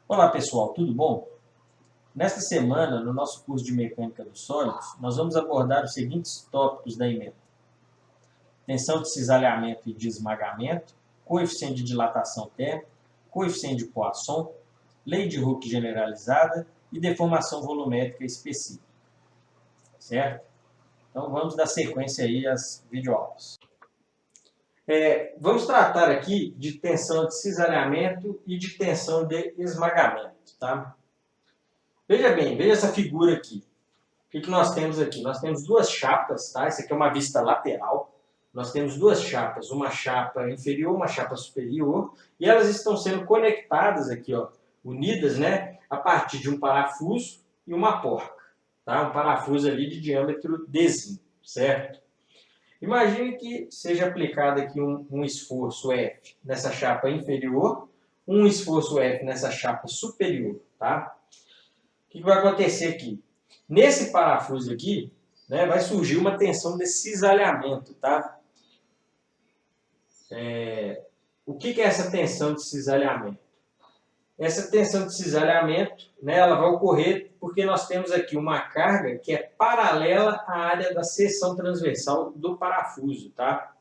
Olá pessoal, tudo bom? Nesta semana, no nosso curso de Mecânica dos Sólidos, nós vamos abordar os seguintes tópicos da ementa: tensão de cisalhamento e de esmagamento, coeficiente de dilatação térmica, coeficiente de Poisson, lei de Hooke generalizada e deformação volumétrica específica. Certo? Então vamos dar sequência aí às videoaulas. Vamos tratar aqui de tensão de cisalhamento e de tensão de esmagamento, tá? Veja bem, veja essa figura aqui. O que nós temos aqui? Nós temos duas chapas, tá? Essa aqui é uma vista lateral. Nós temos duas chapas, uma chapa inferior, uma chapa superior, e elas estão sendo conectadas aqui, ó, unidas, né, a partir de um parafuso e uma porca, tá? Um parafuso ali de diâmetro Dzinho, certo? Imagine que seja aplicado aqui um esforço F nessa chapa inferior, um esforço F nessa chapa superior, tá? O que vai acontecer aqui? Nesse parafuso aqui, né, vai surgir uma tensão de cisalhamento, tá? O que é essa tensão de cisalhamento? Essa tensão de cisalhamento, né, ela vai ocorrer porque nós temos aqui uma carga que é paralela à área da seção transversal do parafuso, tá?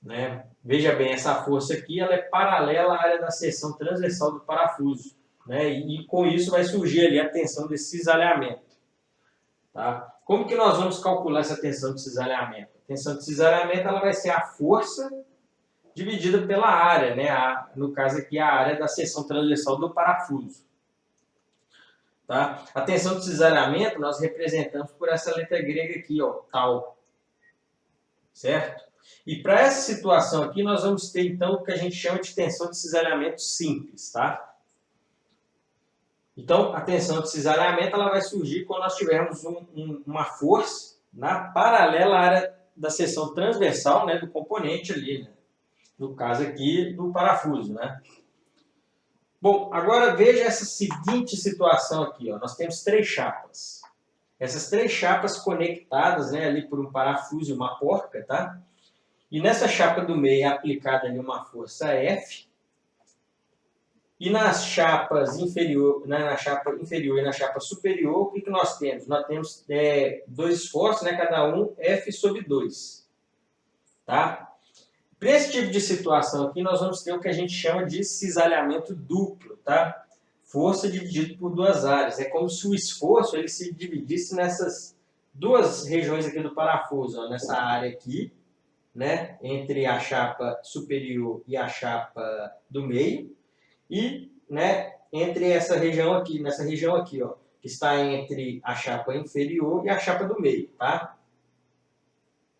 Né? Veja bem, essa força aqui ela é paralela à área da seção transversal do parafuso, né? E com isso vai surgir ali a tensão de cisalhamento. Tá? Como que nós vamos calcular essa tensão de cisalhamento? A tensão de cisalhamento ela vai ser a força dividida pela área, né? No caso aqui, a área da seção transversal do parafuso. Tá? A tensão de cisalhamento nós representamos por essa letra grega aqui, ó, tal. Certo? E para essa situação aqui, nós vamos ter, então, o que a gente chama de tensão de cisalhamento simples, tá? Então, a tensão de cisalhamento ela vai surgir quando nós tivermos uma força, né, paralela à área da seção transversal, né, do componente ali, né? No caso aqui, do parafuso, né? Bom, agora veja essa seguinte situação aqui, ó. Nós temos três chapas. Essas três chapas conectadas, né, ali por um parafuso e uma porca, tá? E nessa chapa do meio é aplicada ali uma força F. E nas chapas inferior, né, na chapa inferior e na chapa superior, o que nós temos? Nós temos dois esforços, né, cada um F sobre 2. Tá? Para esse tipo de situação aqui, nós vamos ter o que a gente chama de cisalhamento duplo. Tá? Força dividido por duas áreas. É como se o esforço ele se dividisse nessas duas regiões aqui do parafuso. Ó, nessa área aqui, né, entre a chapa superior e a chapa do meio. E, né, entre essa região aqui, nessa região aqui, ó, que está entre a chapa inferior e a chapa do meio, tá?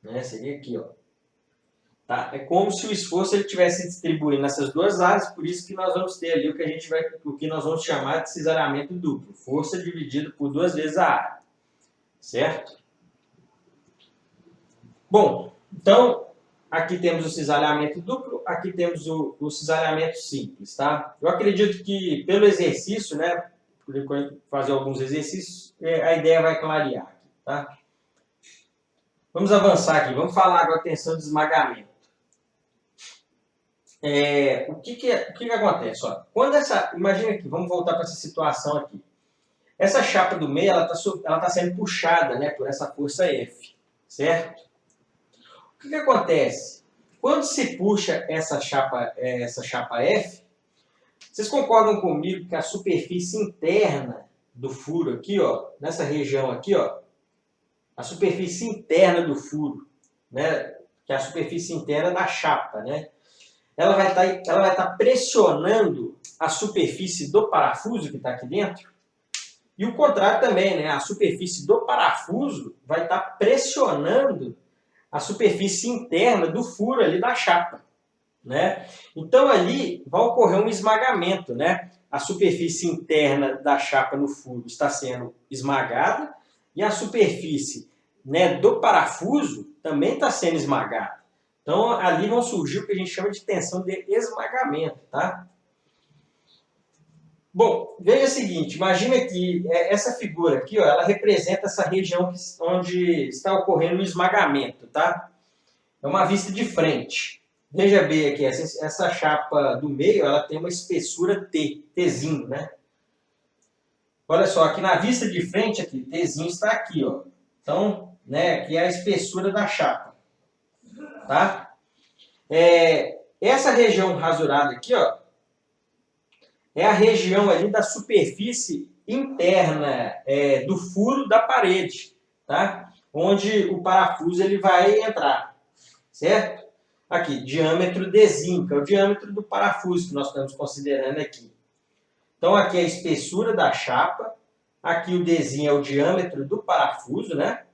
Né, seria aqui, ó. Tá? É como se o esforço ele tivesse distribuído nessas duas áreas, por isso que nós vamos ter ali o que nós vamos chamar de cisalhamento duplo, força dividida por duas vezes a área, certo? Bom, então aqui temos o cisalhamento duplo, aqui temos o cisalhamento simples, tá? Eu acredito que pelo exercício, né, por fazer alguns exercícios, a ideia vai clarear aqui, tá? Vamos avançar aqui, vamos falar agora da tensão de esmagamento. O que acontece? Ó, quando imagina aqui, vamos voltar para essa situação aqui. Essa chapa do meio, ela tá sendo puxada, né, por essa força F, certo? O que acontece? Quando se puxa essa chapa F, vocês concordam comigo que a superfície interna do furo aqui, ó, nessa região aqui, ó, a superfície interna do furo, né, que é a superfície interna da chapa, né, ela vai estar pressionando a superfície do parafuso que está aqui dentro, e o contrário também, né, a superfície do parafuso vai estar pressionando a superfície interna do furo ali da chapa, né? Então ali vai ocorrer um esmagamento, né? A superfície interna da chapa no furo está sendo esmagada e a superfície, né, do parafuso também está sendo esmagada. Então ali vão surgir o que a gente chama de tensão de esmagamento, tá? Bom, veja o seguinte, imagina que essa figura aqui, ó, ela representa essa região onde está ocorrendo o esmagamento, tá? É uma vista de frente. Veja bem aqui, essa chapa do meio, ela tem uma espessura T, Tzinho, né? Olha só, aqui na vista de frente, aqui, Tzinho está aqui, ó. Então, né, aqui é a espessura da chapa, tá? Essa região rasurada aqui, ó, é a região ali da superfície interna do furo da parede, tá? Onde o parafuso ele vai entrar, certo? Aqui, diâmetro Dzinho, que é o diâmetro do parafuso que nós estamos considerando aqui. Então, aqui é a espessura da chapa, aqui o Dzinho é o diâmetro do parafuso, né?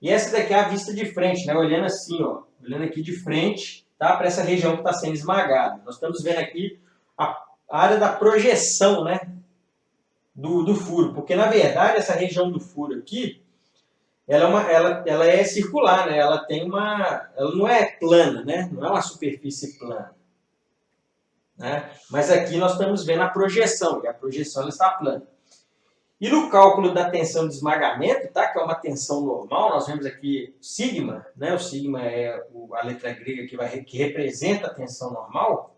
E essa daqui é a vista de frente, né? Olhando assim, ó, olhando aqui de frente, tá? Para essa região que está sendo esmagada. Nós estamos vendo aqui a área da projeção, né? Do furo, porque na verdade essa região do furo aqui, ela é circular, né? Ela não é plana, né? Não é uma superfície plana, né? Mas aqui nós estamos vendo a projeção, e a projeção ela está plana. E no cálculo da tensão de esmagamento, tá? Que é uma tensão normal, nós vemos aqui sigma, né? O sigma é a letra grega que representa a tensão normal,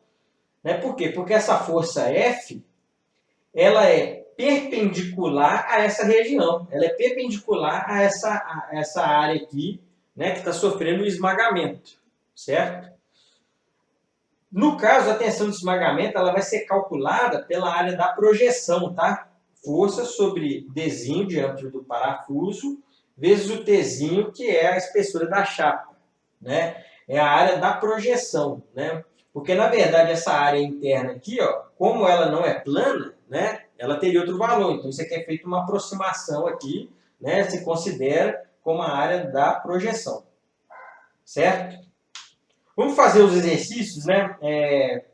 né? Por quê? Porque essa força F, ela é perpendicular a essa região, ela é perpendicular a essa área aqui, né? Que está sofrendo o esmagamento, certo? No caso, a tensão de esmagamento, ela vai ser calculada pela área da projeção, tá? Força sobre Dzinho, diâmetro do parafuso, vezes o Tzinho, que é a espessura da chapa, né? É a área da projeção, né? Porque, na verdade, essa área interna aqui, ó, como ela não é plana, né? Ela teria outro valor. Então, isso aqui é feito uma aproximação aqui, né? Se considera como a área da projeção, certo? Vamos fazer os exercícios, né?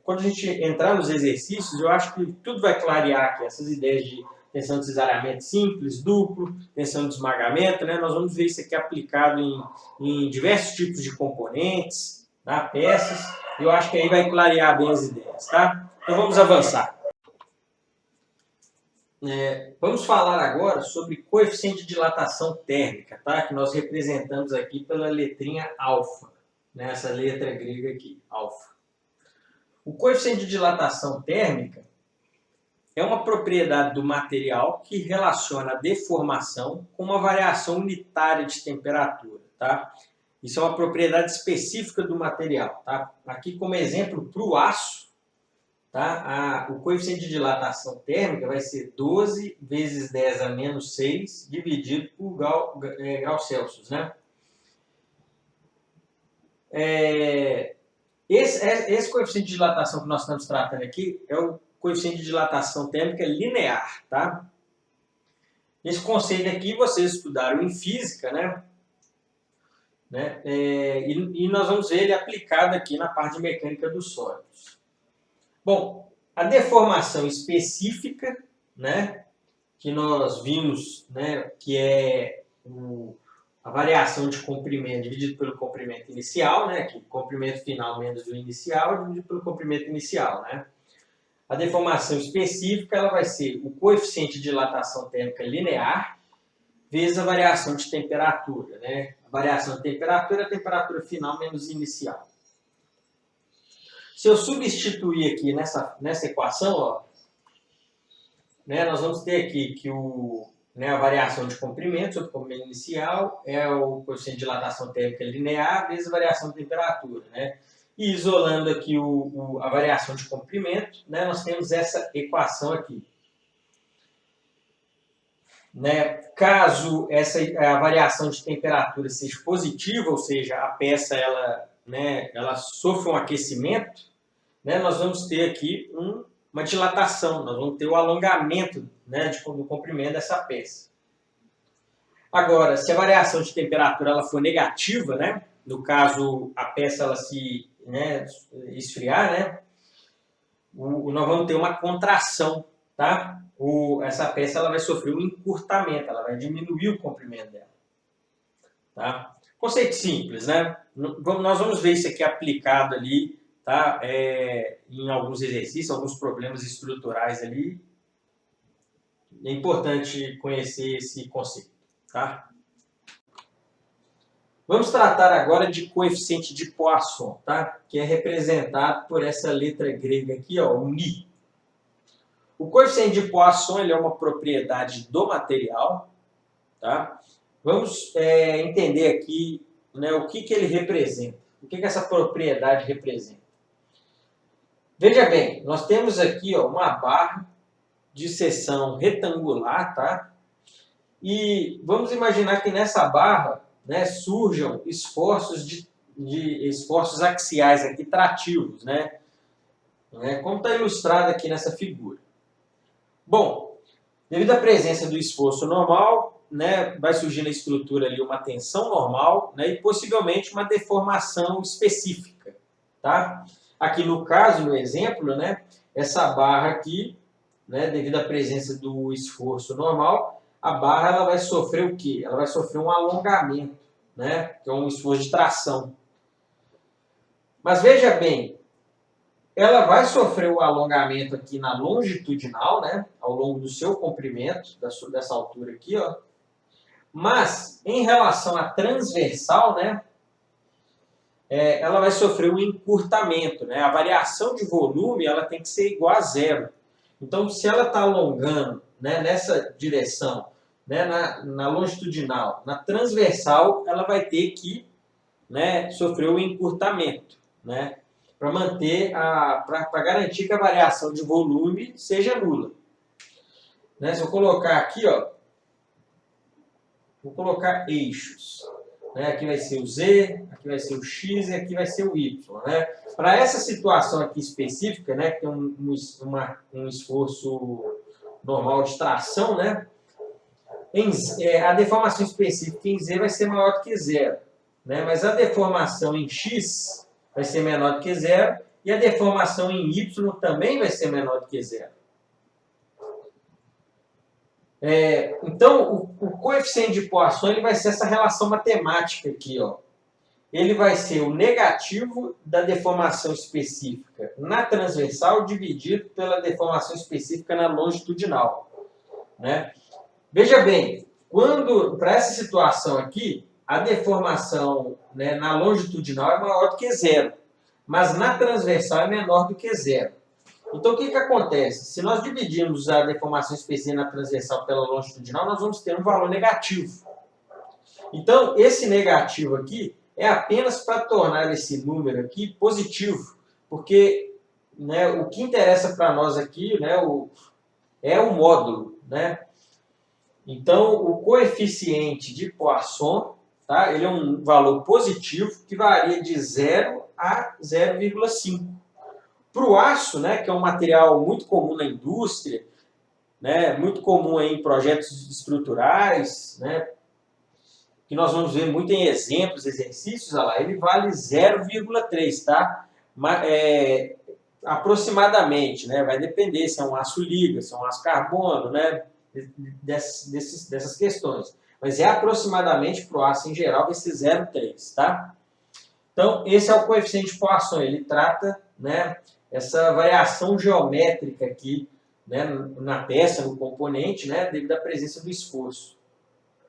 Quando a gente entrar nos exercícios, eu acho que tudo vai clarear aqui, essas ideias de tensão de cisalhamento simples, duplo, tensão de esmagamento, né? Nós vamos ver isso aqui aplicado em diversos tipos de componentes, tá? Peças, e eu acho que aí vai clarear bem as ideias, tá? Então vamos avançar. Vamos falar agora sobre coeficiente de dilatação térmica, tá? Que nós representamos aqui pela letrinha alfa, nessa letra grega aqui, alfa. O coeficiente de dilatação térmica é uma propriedade do material que relaciona a deformação com uma variação unitária de temperatura, tá? Isso é uma propriedade específica do material, tá? Aqui como exemplo para o aço, tá? O coeficiente de dilatação térmica vai ser 12 vezes 10 a menos 6 dividido por graus Celsius, né? Esse coeficiente de dilatação que nós estamos tratando aqui é o coeficiente de dilatação térmica linear, tá? Esse conceito aqui vocês estudaram em física, né? E nós vamos ver ele aplicado aqui na parte de mecânica dos sólidos. Bom, a deformação específica, né? Que nós vimos, né? Que é a variação de comprimento dividido pelo comprimento inicial, né? Que comprimento final menos o inicial dividido pelo comprimento inicial, né? A deformação específica ela vai ser o coeficiente de dilatação térmica linear vezes a variação de temperatura, né? A variação de temperatura é a temperatura final menos inicial. Se eu substituir aqui nessa equação, ó, né? Nós vamos ter aqui que a variação de comprimento sobre o comprimento inicial é o coeficiente de dilatação térmica linear vezes a variação de temperatura, né? E isolando aqui a variação de comprimento, né, nós temos essa equação aqui. Né? Caso a variação de temperatura seja positiva, ou seja, a peça ela sofre um aquecimento, né, nós vamos ter aqui uma dilatação, nós vamos ter o alongamento, né, do comprimento dessa peça. Agora, se a variação de temperatura ela for negativa, né, no caso a peça ela se esfriar, né, nós vamos ter uma contração, tá? Essa peça ela vai sofrer um encurtamento, ela vai diminuir o comprimento dela, tá? Conceito simples, né? Nós vamos ver isso aqui aplicado ali, tá? Em alguns exercícios, alguns problemas estruturais ali. É importante conhecer esse conceito, tá? Vamos tratar agora de coeficiente de Poisson, tá? Que é representado por essa letra grega aqui, ó, o μ. O coeficiente de Poisson ele é uma propriedade do material, tá? Vamos entender aqui, né, o que ele representa. O que essa propriedade representa? Veja bem, nós temos aqui, ó, uma barra de seção retangular, tá? E vamos imaginar que nessa barra, né, surjam esforços esforços axiais aqui trativos, né? Como está ilustrado aqui nessa figura. Bom, devido à presença do esforço normal, né, vai surgir na estrutura ali uma tensão normal, né, e possivelmente uma deformação específica, tá? Aqui no caso, no exemplo, né, essa barra aqui, né, devido à presença do esforço normal, a barra ela vai sofrer o quê? Ela vai sofrer um alongamento, né, que é um esforço de tração. Mas veja bem, ela vai sofrer o alongamento aqui na longitudinal, né, ao longo do seu comprimento, dessa altura aqui, ó. Mas, em relação à transversal, né, ela vai sofrer um encurtamento, né? A variação de volume ela tem que ser igual a zero. Então, se ela está alongando, né, nessa direção, né, na longitudinal, na transversal, ela vai ter que, né, sofrer um encurtamento, né, para manter para garantir que a variação de volume seja nula. Né? Se eu colocar aqui, ó, vou colocar eixos. Né? Aqui vai ser o Z, aqui vai ser o X e aqui vai ser o Y. Né? Para essa situação aqui específica, né, que tem um esforço normal de tração, né, a deformação específica em Z vai ser maior do que zero. Né? Mas a deformação em X vai ser menor do que zero e a deformação em Y também vai ser menor do que zero. Então, o coeficiente de Poisson ele vai ser essa relação matemática aqui, ó. Ele vai ser o negativo da deformação específica na transversal dividido pela deformação específica na longitudinal. Né? Veja bem, para essa situação aqui, a deformação, né, na longitudinal é maior do que zero, mas na transversal é menor do que zero. Então, o que acontece? Se nós dividirmos a deformação específica na transversal pela longitudinal, nós vamos ter um valor negativo. Então, esse negativo aqui é apenas para tornar esse número aqui positivo, porque, né, o que interessa para nós aqui, né, é o módulo. Né? Então, o coeficiente de Poisson, tá, ele é um valor positivo que varia de 0 a 0,5. Para o aço, né, que é um material muito comum na indústria, né, muito comum em projetos estruturais, né, que nós vamos ver muito em exemplos, exercícios, olha lá, ele vale 0,3, tá? Aproximadamente, né, vai depender se é um aço liga, se é um aço carbono, né, dessas questões. Mas aproximadamente para o aço em geral vai ser 0,3, tá? Então, esse é o coeficiente de Poisson, ele trata, né, essa variação geométrica aqui, né, na peça, no componente, né, devido à presença do esforço,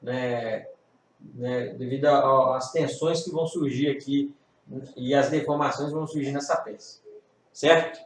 né, devido às tensões que vão surgir aqui e as deformações que vão surgir nessa peça, certo?